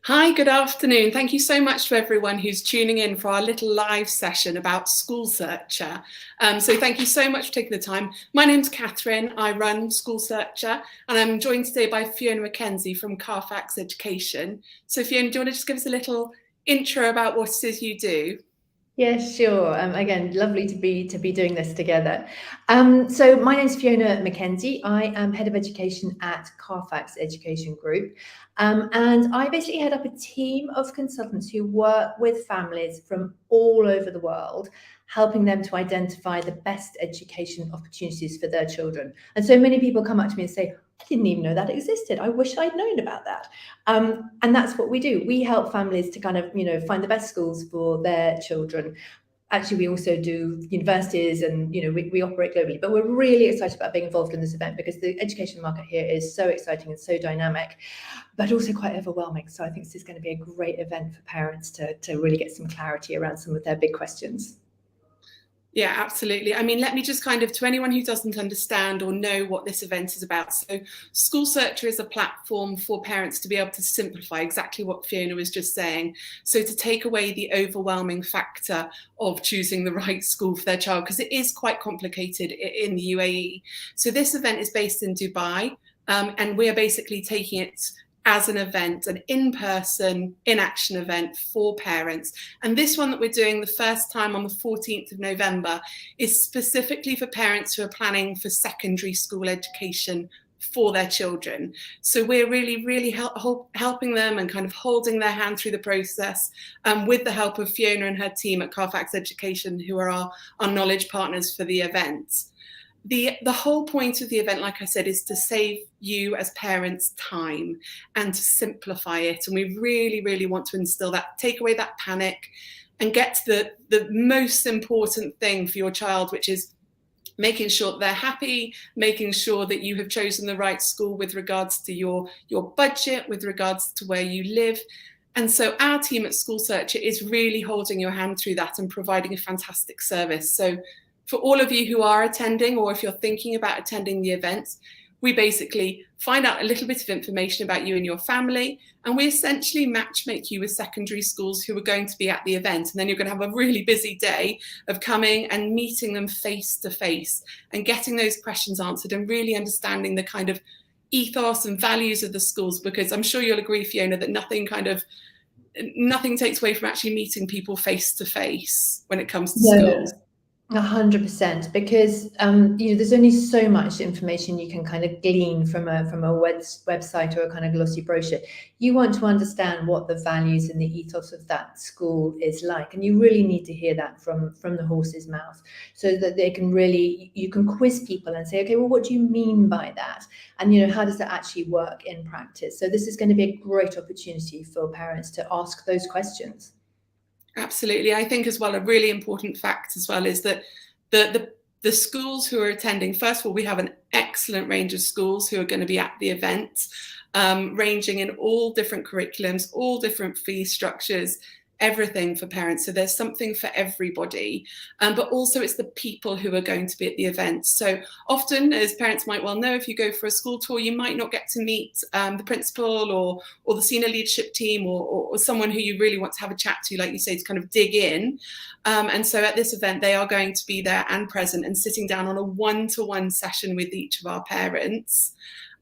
Hi, good afternoon. Thank you so much to everyone who's tuning in for our little live session about School Searcher. So thank you so much for taking the time. My name's Catherine, I run School Searcher, and I'm joined today by Fiona McKenzie from Carfax Education. So Fiona, do you want to just give us a little intro about what it is you do? Yes, sure. Again, lovely to be doing this together. So my name is Fiona McKenzie. I am Head of Education at Carfax Education Group. And I basically head up a team of consultants who work with families from all over the world, helping them to identify the best education opportunities for their children. And so many people come up to me and say, I didn't even know that existed. I wish I'd known about that. And that's what we do. We help families to kind of, find the best schools for their children. Actually, we also do universities and, we operate globally, but we're really excited about being involved in this event because the education market here is so exciting and so dynamic, but also quite overwhelming. So I think this is going to be a great event for parents to really get some clarity around some of their big questions. Yeah, absolutely. I mean, let me just kind of, to anyone who doesn't understand or know what this event is about. So School Searcher is a platform for parents to be able to simplify exactly what Fiona was just saying. So to take away the overwhelming factor of choosing the right school for their child, because it is quite complicated in the UAE. So this event is based in Dubai, and we're basically taking it as an event, an in-person, in-action event for parents. And this one that we're doing the first time on the 14th of November is specifically for parents who are planning for secondary school education for their children. So we're really helping them and kind of holding their hand through the process, with the help of Fiona and her team at Carfax Education, who are our knowledge partners for the event. The whole point of the event, like I said, is to save you as parents time and to simplify it. And we really want to instill that, take away that panic and get to the most important thing for your child, which is making sure that they're happy, making sure that you have chosen the right school with regards to your budget, with regards to where you live. And so our team at School Searcher is really holding your hand through that and providing a fantastic service. So for all of you who are attending, or if you're thinking about attending the events, we basically find out a little bit of information about you and your family, and we essentially matchmake you with secondary schools who are going to be at the event. And then you're going to have a really busy day of coming and meeting them face to face and getting those questions answered and really understanding the kind of ethos and values of the schools, because I'm sure you'll agree, Fiona, that nothing takes away from actually meeting people face to face when it comes to schools. 100%, because there's only so much information you can kind of glean from a website or a kind of glossy brochure. You want to understand what the values and the ethos of that school is like, and you really need to hear that from the horse's mouth, so that you can quiz people and say, okay, well, what do you mean by that? And how does that actually work in practice? So this is going to be a great opportunity for parents to ask those questions. Absolutely. I think as well, a really important fact as well is that the schools who are attending, first of all, we have an excellent range of schools who are going to be at the event, ranging in all different curriculums, all different fee structures, everything for parents. So there's something for everybody, but also it's the people who are going to be at the event. So often, as parents might well know, if you go for a school tour, you might not get to meet the principal or the senior leadership team or someone who you really want to have a chat to, like you say, to kind of dig in. And so at this event, they are going to be there and present and sitting down on a one-to-one session with each of our parents.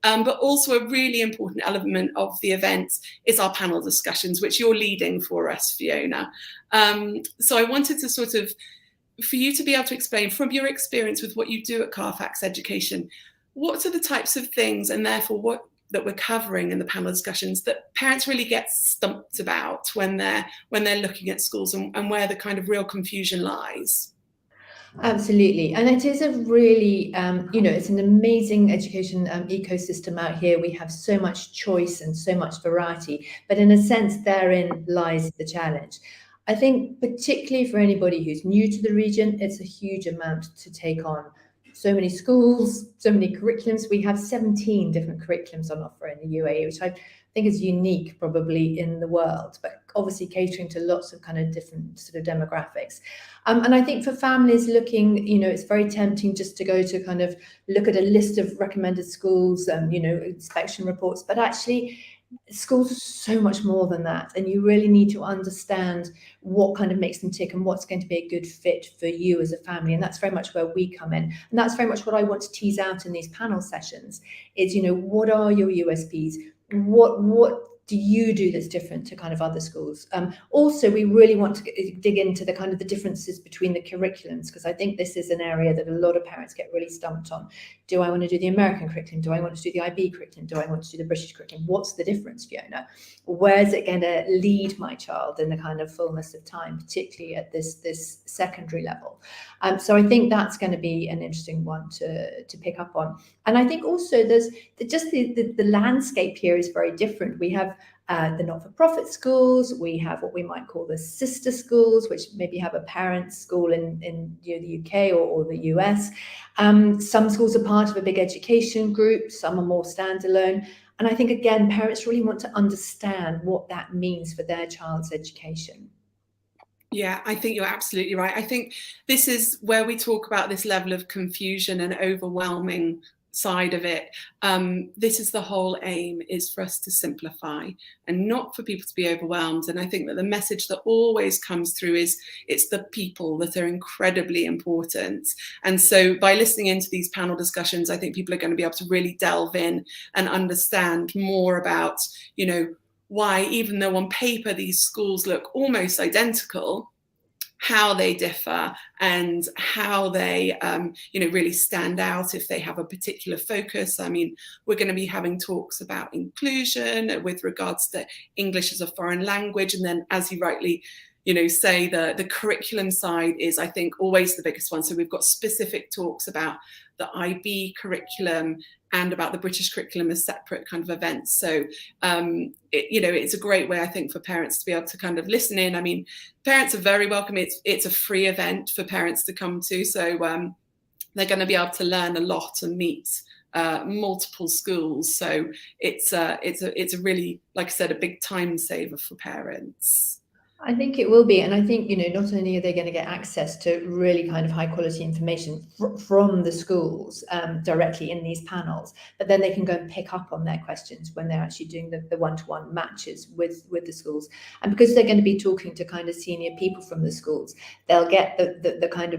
But also a really important element of the event is our panel discussions, which you're leading for us, Fiona. So I wanted to for you to be able to explain from your experience with what you do at Carfax Education, what are the types of things, and therefore what that we're covering in the panel discussions, that parents really get stumped about when they're looking at schools, and where the kind of real confusion lies? Absolutely. And it is a really, it's an amazing education ecosystem out here. We have so much choice and so much variety, but in a sense, therein lies the challenge. I think particularly for anybody who's new to the region, it's a huge amount to take on. So many schools, so many curriculums. We have 17 different curriculums on offer in the UAE, which I think is unique probably in the world, but obviously catering to lots of kind of different sort of demographics. And I think for families looking, it's very tempting just to go to kind of look at a list of recommended schools and, inspection reports, but actually schools are so much more than that, and you really need to understand what kind of makes them tick and what's going to be a good fit for you as a family. And that's very much where we come in, and that's very much what I want to tease out in these panel sessions is, what are your USPs? What do you do that's different to kind of other schools? Also, we really want to dig into the kind of the differences between the curriculums, because I think this is an area that a lot of parents get really stumped on. Do I want to do the American curriculum? Do I want to do the IB curriculum? Do I want to do the British curriculum? What's the difference, Fiona? Where's it going to lead my child in the kind of fullness of time, particularly at this secondary level? So I think that's going to be an interesting one to pick up on. And I think also there's the landscape here is very different. We have the not-for-profit schools. We have what we might call the sister schools, which maybe have a parent school in the UK or the US. Some schools are part of a big education group. Some are more standalone. And I think, again, parents really want to understand what that means for their child's education. Yeah, I think you're absolutely right. I think this is where we talk about this level of confusion and overwhelming side of it. This is the whole aim, is for us to simplify and not for people to be overwhelmed. And I think that the message that always comes through is it's the people that are incredibly important. And so by listening into these panel discussions, I think people are going to be able to really delve in and understand more about, why, even though on paper these schools look almost identical, how they differ and how they, really stand out if they have a particular focus. I mean, we're going to be having talks about inclusion with regards to English as a foreign language. And then, as you rightly say, the curriculum side is, I think, always the biggest one. So we've got specific talks about the IB curriculum and about the British curriculum as separate kind of events. So, it's a great way, I think, for parents to be able to kind of listen in. I mean, parents are very welcome. It's a free event for parents to come to. So they're going to be able to learn a lot and meet multiple schools. So it's a really, like I said, a big time saver for parents. I think it will be. And I think, not only are they going to get access to really kind of high quality information from the schools directly in these panels, but then they can go and pick up on their questions when they're actually doing the one-to-one matches with the schools. And because they're going to be talking to kind of senior people from the schools, they'll get the kind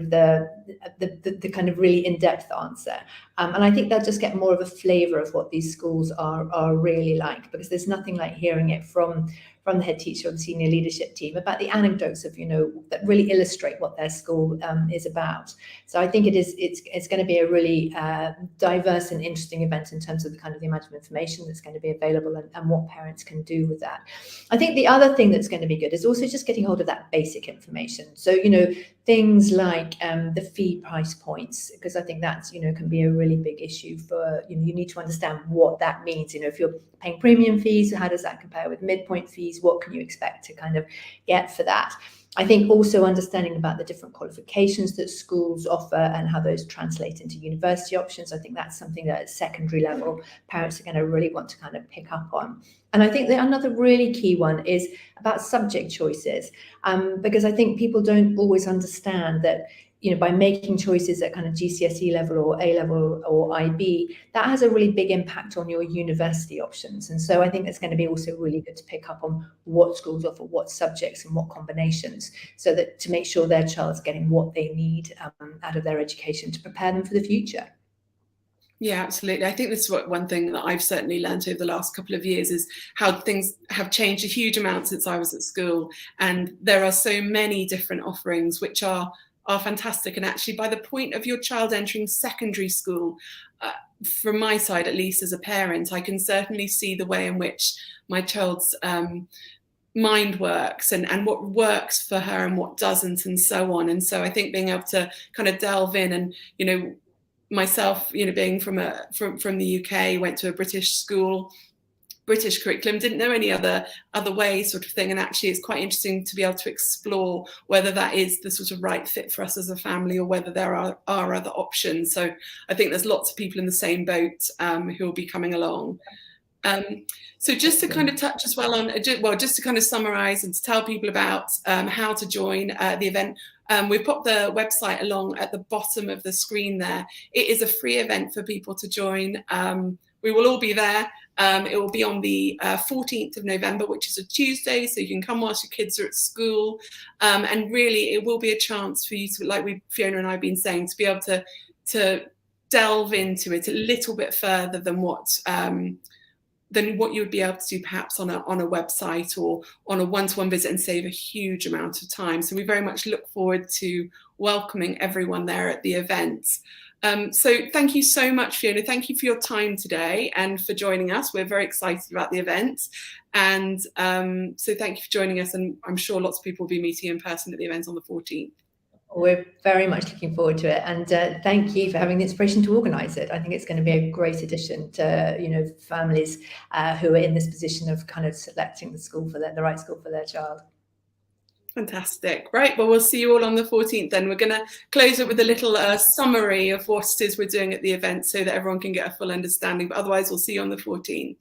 of really in-depth answer. And I think they'll just get more of a flavour of what these schools are really like, because there's nothing like hearing it from the head teacher or the senior leadership team about the anecdotes of, that really illustrate what their school is about. So I think it's going to be a really diverse and interesting event in terms of the kind of the amount of information that's going to be available and what parents can do with that. I think the other thing that's going to be good is also just getting hold of that basic information. So, things like the fee price points, because I think that's, can be a really big issue for, you need to understand what that means. If you're paying premium fees, how does that compare with midpoint fees? What can you expect to kind of get for that? I think also understanding about the different qualifications that schools offer and how those translate into university options. I think that's something that at secondary level, parents are going to really want to kind of pick up on. And I think that another really key one is about subject choices, because I think people don't always understand that, by making choices at kind of GCSE level or A level or IB, that has a really big impact on your university options. And so I think it's going to be also really good to pick up on what schools offer, what subjects and what combinations, so that to make sure their child's getting what they need out of their education to prepare them for the future. Yeah, absolutely. I think this is one thing that I've certainly learned over the last couple of years is how things have changed a huge amount since I was at school. And there are so many different offerings which are fantastic. And actually, by the point of your child entering secondary school, from my side, at least as a parent, I can certainly see the way in which my child's mind works and what works for her and what doesn't, and so on. And so I think being able to kind of delve in and, myself, being from the UK, went to a British school, British curriculum, didn't know any other way sort of thing. And actually it's quite interesting to be able to explore whether that is the sort of right fit for us as a family or whether there are other options. So I think there's lots of people in the same boat who will be coming along. So just to kind of touch as well on, just to kind of summarize and to tell people about how to join the event. We've popped the website along at the bottom of the screen there. It is a free event for people to join. We will all be there. It will be on the 14th of November, which is a Tuesday, so you can come whilst your kids are at school. And really, it will be a chance for you to, like Fiona and I have been saying, to be able to delve into it a little bit further than what you would be able to do perhaps on a website or on a one-to-one visit, and save a huge amount of time. So we very much look forward to welcoming everyone there at the event. So thank you so much, Fiona. Thank you for your time today and for joining us. We're very excited about the event. And so thank you for joining us. And I'm sure lots of people will be meeting in person at the event on the 14th. We're very much looking forward to it, and thank you for having the inspiration to organise it. I think it's going to be a great addition to families who are in this position of kind of selecting the right school for their child. Fantastic. Right, well, we'll see you all on the 14th then. We're going to close it with a little summary of what it is we're doing at the event so that everyone can get a full understanding. But otherwise, we'll see you on the 14th.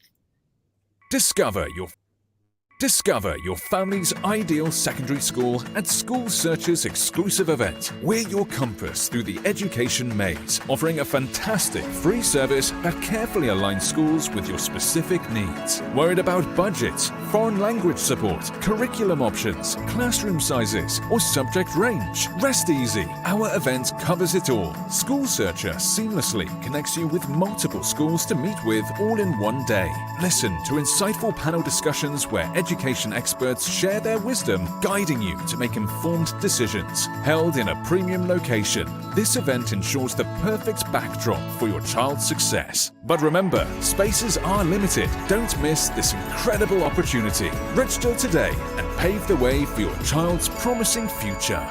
Discover your family's ideal secondary school at School Search's exclusive event. We're your compass through the education maze, offering a fantastic free service that carefully aligns schools with your specific needs. Worried about budgets, foreign language support, curriculum options, classroom sizes, or subject range? Rest easy. Our event covers it all. School Searcher seamlessly connects you with multiple schools to meet with all in one day. Listen to insightful panel discussions where education experts share their wisdom, guiding you to make informed decisions. Held in a premium location, this event ensures the perfect backdrop for your child's success. But remember, spaces are limited. Don't miss this incredible opportunity. Register today and pave the way for your child's promising future.